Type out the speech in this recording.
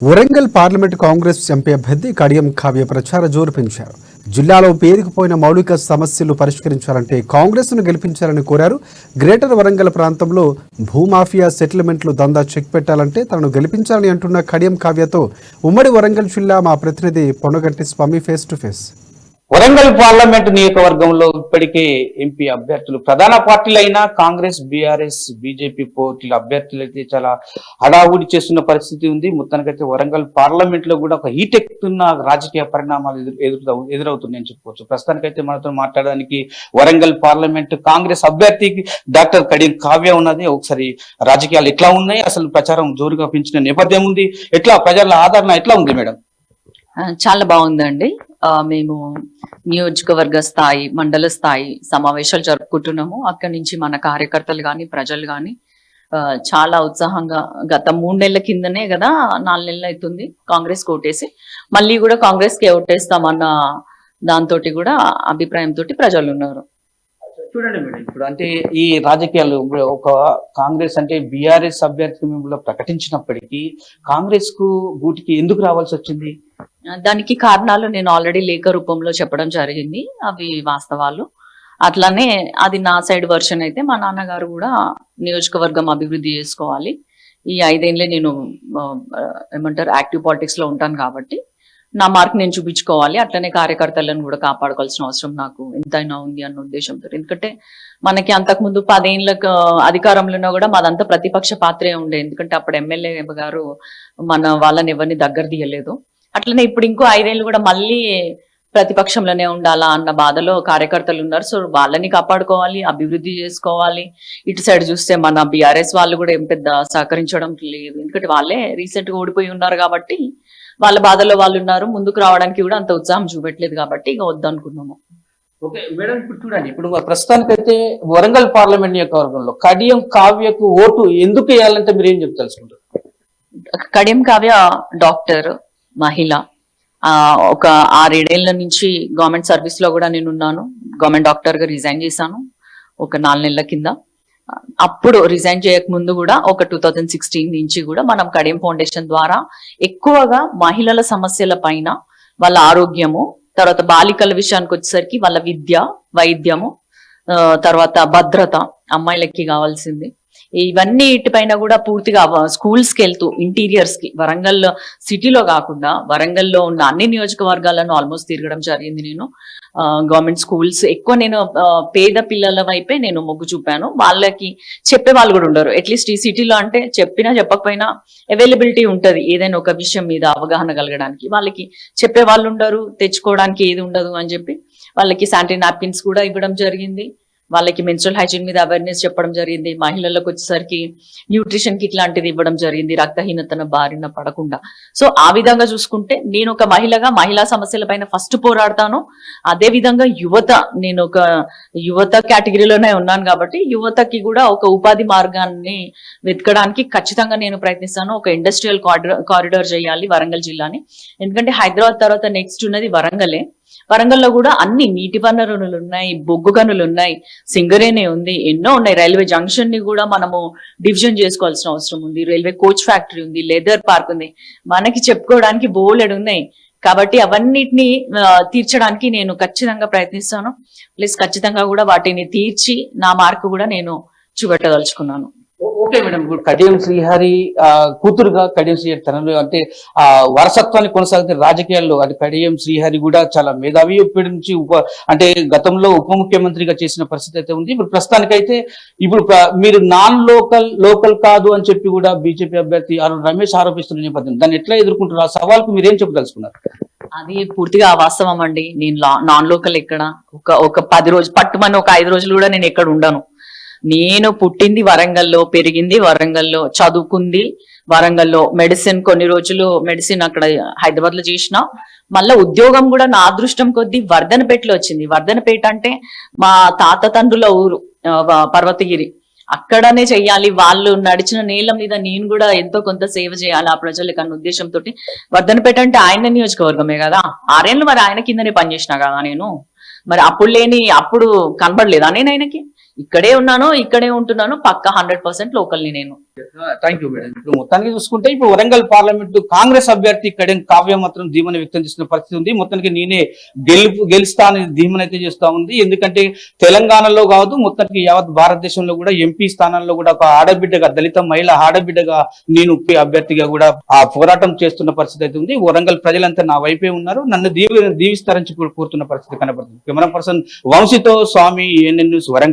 Warangal parliament Congress MP అభ్యర్థి కడియం కావ్య ప్రచార జోరు పెంచారు. జిల్లాలో పేరుకుపోయిన మౌలిక సమస్యలు పరిష్కరించాలంటే కాంగ్రెస్ను గెలిపించాలని కోరారు. గ్రేటర్ వరంగల్ ప్రాంతంలో భూమాఫియా సెటిల్మెంట్లు దందా చెక్ పెట్టాలంటే తనను గెలిపించాలని అంటున్న కడియం కావ్యతో ఉమ్మడి వరంగల్ జిల్లా మా ప్రతినిధి Ponnaganti Swamy face to face. Warangal parliament నియోజకవర్గంలో ఇప్పటికే ఎంపీ అభ్యర్థులు ప్రధాన పార్టీలైన కాంగ్రెస్, బీఆర్ఎస్, బీజేపీ పోటీల అభ్యర్థులు అయితే చాలా హడావుడి చేస్తున్న పరిస్థితి ఉంది. మొత్తానికైతే వరంగల్ పార్లమెంట్ లో కూడా ఒక హీట్ ఎక్కుతున్న రాజకీయ పరిణామాలు ఎదురవుతున్నాయని చెప్పుకోవచ్చు. ప్రస్తుతానికైతే మనతో మాట్లాడడానికి వరంగల్ పార్లమెంట్ కాంగ్రెస్ అభ్యర్థికి డాక్టర్ కడియం కావ్య ఉన్నది. ఒకసారి రాజకీయాలు ఎట్లా ఉన్నాయి, అసలు ప్రచారం జోరుగా పెంచిన నేపథ్యం ఉంది, ఎట్లా ప్రజల ఆదరణ ఎట్లా ఉంది మేడం? చాలా బాగుందండి. మేము నియోజకవర్గ స్థాయి, మండల స్థాయి సమావేశాలు జరుపుకుంటున్నాము. అక్కడి నుంచి మన కార్యకర్తలు కానీ ప్రజలు కానీ చాలా ఉత్సాహంగా గత 3 నెలల కిందనే కదా 4 నెలలు అవుతుంది కాంగ్రెస్ ఓటేసి, మళ్ళీ కూడా కాంగ్రెస్ కి ఓటేస్తామన్న దాంతో కూడా అభిప్రాయంతో ప్రజలు ఉన్నారు. చూడండి మేడం, ఇప్పుడు అంటే ఈ రాజకీయాలు ఒక కాంగ్రెస్ అంటే బీఆర్ఎస్ అభ్యర్థి మిమ్మల్ని ప్రకటించినప్పటికీ కాంగ్రెస్ కు గూటికి ఎందుకు రావాల్సి వచ్చింది? దానికి కారణాలు నేను ఆల్రెడీ లేఖ రూపంలో చెప్పడం జరిగింది, అవి వాస్తవాలు. అట్లానే అది నా సైడ్ వర్షన్ అయితే మా నాన్నగారు కూడా నియోజకవర్గం అభివృద్ధి చేసుకోవాలి, ఈ 5 ఏళ్ళే నేను ఏమంటారు యాక్టివ్ పాలిటిక్స్ లో ఉంటాను కాబట్టి నా మార్క్ నేను చూపించుకోవాలి, అట్లనే కార్యకర్తలను కూడా కాపాడుకోవాల్సిన అవసరం నాకు ఎంతైనా ఉంది అన్న ఉద్దేశంతో. ఎందుకంటే మనకి అంతకుముందు 10 ఏళ్ళకు అధికారంలో కూడా మాదంతా ప్రతిపక్ష పాత్రే ఉండే, ఎందుకంటే అప్పుడు ఎమ్మెల్యే గారు మన వాళ్ళని ఎవరిని దగ్గర తీయలేదు. అట్లనే ఇప్పుడు ఇంకో 5 ఏళ్ళు కూడా మళ్ళీ ప్రతిపక్షంలోనే ఉండాలా అన్న బాధలో కార్యకర్తలు ఉన్నారు. సో వాళ్ళని కాపాడుకోవాలి, అభివృద్ధి చేసుకోవాలి. ఇటు సైడ్ చూస్తే మన బీఆర్ఎస్ వాళ్ళు కూడా ఏం పెద్ద సహకరించడం లేదు, ఎందుకంటే వాళ్ళే రీసెంట్ గా ఓడిపోయి ఉన్నారు కాబట్టి వాళ్ళ బాధలో వాళ్ళు ఉన్నారు. ముందుకు రావడానికి కూడా అంత ఉత్సాహం చూపెట్టలేదు కాబట్టి ఇక వద్దనుకున్నాము. ఓకే మేడం, ఇప్పుడు చూడండి, ఇప్పుడు ప్రస్తుతానికైతే వరంగల్ పార్లమెంట్ నియోజకవర్గంలో కడియం కావ్యకు ఓటు ఎందుకు వేయాలంటే మీరు ఏం తెలుసుకుంటారు? కడియం కావ్య డాక్టర్, మహిళ. ఒక 6-7 ఏళ్ల నుంచి గవర్నమెంట్ సర్వీస్ లో కూడా నేను ఉన్నాను. గవర్నమెంట్ డాక్టర్ గా రిజైన్ చేశాను ఒక 4 నెలల కింద. అప్పుడు రిజైన్ చేయక ముందు కూడా ఒక 2016 నుంచి కూడా మనం కడియం ఫౌండేషన్ ద్వారా ఎక్కువగా మహిళల సమస్యల పైన, వాళ్ళ ఆరోగ్యము, తర్వాత బాలికల విషయానికి వచ్చేసరికి వాళ్ళ విద్య, వైద్యము, తర్వాత భద్రత, అమ్మాయిలకి కావాల్సింది, ఇవన్నీ ఇటుపైన కూడా పూర్తిగా స్కూల్స్ కి వెళ్తూ ఇంటీరియర్స్ కి, వరంగల్ సిటీలో కాకుండా వరంగల్లో ఉన్న అన్ని నియోజకవర్గాలను ఆల్మోస్ట్ తిరగడం జరిగింది. నేను గవర్నమెంట్ స్కూల్స్ ఎక్కువ నేను పేద పిల్లల వైపే నేను మొగ్గు చూపాను. వాళ్ళకి చెప్పే వాళ్ళు కూడా ఉండరు. అట్లీస్ట్ ఈ సిటీలో అంటే చెప్పినా చెప్పకపోయినా అవైలబిలిటీ ఉంటది, ఏదైనా ఒక విషయం మీద అవగాహన కలగడానికి. వాళ్ళకి చెప్పే వాళ్ళు ఉండరు, తెచ్చుకోవడానికి ఏది ఉండదు అని చెప్పి వాళ్ళకి శానిటరీ నాప్కిన్స్ కూడా ఇవ్వడం జరిగింది. వాళ్ళకి మెన్స్ట్రల్ హైజీన్ మీద అవేర్నెస్ చెప్పడం జరిగింది. మహిళలకు వచ్చేసరికి న్యూట్రిషన్ కిట్ లాంటిది ఇవ్వడం జరిగింది, రక్తహీనతను బారిన పడకుండా. సో ఆ విధంగా చూసుకుంటే నేను ఒక మహిళగా మహిళా సమస్యల పైన ఫస్ట్ పోరాడతాను. అదే విధంగా యువత, నేను ఒక యువత కేటగిరీలోనే ఉన్నాను కాబట్టి యువతకి కూడా ఒక ఉపాధి మార్గాన్ని వెతకడానికి ఖచ్చితంగా నేను ప్రయత్నిస్తాను. ఒక ఇండస్ట్రియల్ కారిడార్ చేయాలి వరంగల్ జిల్లాని, ఎందుకంటే హైదరాబాద్ తర్వాత నెక్స్ట్ ఉన్నది వరంగలే. వరంగల్లో కూడా అన్ని నీటి వనరులు ఉన్నాయి, బొగ్గు గనులు ఉన్నాయి, సింగరేణి ఉంది, ఎన్నో ఉన్నాయి. రైల్వే జంక్షన్ ని కూడా మనము డివిజన్ చేసుకోవాల్సిన అవసరం ఉంది, రైల్వే కోచ్ ఫ్యాక్టరీ ఉంది, లెదర్ పార్క్ ఉంది, మనకి చెప్పుకోవడానికి బోలెడు ఉన్నాయి. కాబట్టి అవన్నిటిని తీర్చడానికి నేను ఖచ్చితంగా ప్రయత్నిస్తాను. ప్లస్ ఖచ్చితంగా కూడా వాటిని తీర్చి నా మార్కు కూడా నేను చూపెట్టదలుచుకున్నాను. ఓకే మేడం, ఇప్పుడు కడియం శ్రీహరి కూతురుగా కడియం శ్రీహరి తనలో అంటే ఆ వారసత్వాన్ని కొనసాగుతున్న రాజకీయాల్లో అది కడియం శ్రీహరి కూడా చాలా మేధావి నుంచి అంటే గతంలో ఉప ముఖ్యమంత్రిగా చేసిన పరిస్థితి అయితే ఉంది. ఇప్పుడు ప్రస్తుతానికైతే ఇప్పుడు మీరు నాన్ లోకల్ కాదు అని చెప్పి కూడా బీజేపీ అభ్యర్థి రమేష్ ఆరోపిస్తున్న నేపథ్యం, దాన్ని ఎట్లా ఎదుర్కొంటారు? ఆ సవాల్కు మీరేం చెప్పదలుచుకున్నారు? అది పూర్తిగా వాస్తవం అండి. నేను నాన్ లోకల్ ఎక్కడ ఒక 10 రోజులు పట్టుమని ఒక 5 రోజులు కూడా నేను ఎక్కడ ఉండను. నేను పుట్టింది వరంగల్లో, పెరిగింది వరంగల్లో, చదువుకుంది వరంగల్లో, మెడిసిన్ కొన్ని రోజులు మెడిసిన్ అక్కడ హైదరాబాద్ లో చేసిన, మళ్ళా ఉద్యోగం కూడా నా అదృష్టం కొద్దీ వర్ధనపేటలో వచ్చింది. వర్ధనపేట అంటే మా తాత తండ్రుల ఊరు, పర్వతగిరి. అక్కడనే చెయ్యాలి, వాళ్ళు నడిచిన నేల మీద నేను కూడా ఎంతో కొంత సేవ చేయాలి ఆ ప్రజలకు అన్న ఉద్దేశంతో వర్ధనపేట అంటే ఆయన నియోజకవర్గమే కదా, 6 ఏళ్ళు మరి ఆయన కిందనే పనిచేసినా కదా నేను. మరి అప్పుడు కనబడలేదా నేను ఆయనకి? ఇక్కడే ఉన్నాను, ఇక్కడే ఉంటున్నాను, పక్కా 100% లోకల్ని నేను. Thank you madam. ఇప్పుడు మొత్తానికి చూసుకుంటే ఇప్పుడు వరంగల్ పార్లమెంటు కాంగ్రెస్ అభ్యర్థి కడియం కావ్య మాత్రం ధీమని వ్యక్తం చేస్తున్న పరిస్థితి ఉంది. మొత్తానికి నేనే గెలుస్తా అని ధీమని అయితే చేస్తా ఉంది. ఎందుకంటే తెలంగాణలో కాదు, మొత్తానికి యావత్ భారతదేశంలో కూడా ఎంపీ స్థానాల్లో కూడా ఒక ఆడబిడ్డగా, దళిత మహిళ ఆడబిడ్డగా నేను అభ్యర్థిగా కూడా ఆ పోరాటం చేస్తున్న పరిస్థితి అయితే ఉంది. వరంగల్ ప్రజలంతా నా వైపే ఉన్నారు, నన్ను దీవిస్తారని కోరుతున్న పరిస్థితి కనబడుతుంది. కెమెరా పర్సన్ వంశీతో స్వామి, ANN న్యూస్, వరంగల్.